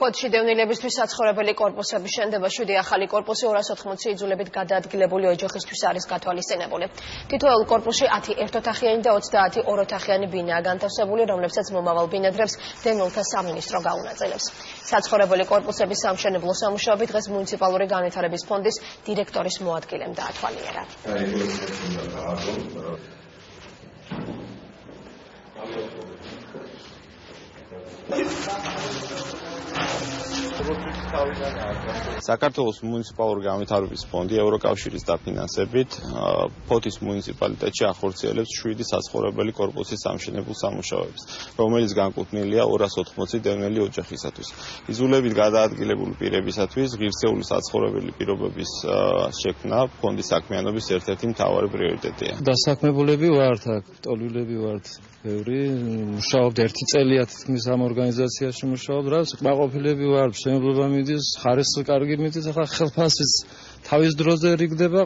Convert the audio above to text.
ფოთში დევნილებისთვის საცხოვრებელი კორპუსების შენდება 7 ახალი კორპუსი 280 იძულებით გადაადგილებული ოჯახისთვის არის გათვალისწინებული. თითოეულ კორპუსში 10 ერთოთახიანი და 30 ოროთახიანი ბინაა განთავსებული, რომლებსაც მომავალ ბინადრებს დევნილთა სამინისტრო გაუნაწილებს. საცხოვრებელი კორპუსების სამშენებლო სამუშაოები დღეს მუნიციპალური განვითარების ფონდის დირექტორის მოადგილემ დაათვალიერა. საქართველოს მუნიციპალური განვითარების ფონდი ევროკავშირის დაფინანსებით ფოთის მუნიციპალიტეტში ახორციელებს 7 საცხოვრებელი კორპუსის სამშენებლო სამუშაოებს, რომელიც განკუთვნილია 280 დევნილი ოჯახისათვის. იძულებით გადაადგილებული პირებისათვის ღირსეული საცხოვრებელი პირობების შექმნა ფონდის საქმიანობის ერთ-ერთი მთავარი პრიორიტეტია. დასაქმებულები ვართ, ტოლვილები ვართ. მუშაობთ 1 წელია თითქმის ამ ორგანიზაციაში მუშაობ, რაც კმაყოფილები ვართ, მშენებლობა მიდის, ხარისხი კარგი მიდის, ახლა ხელფასიც თავის დროზე რიგდება.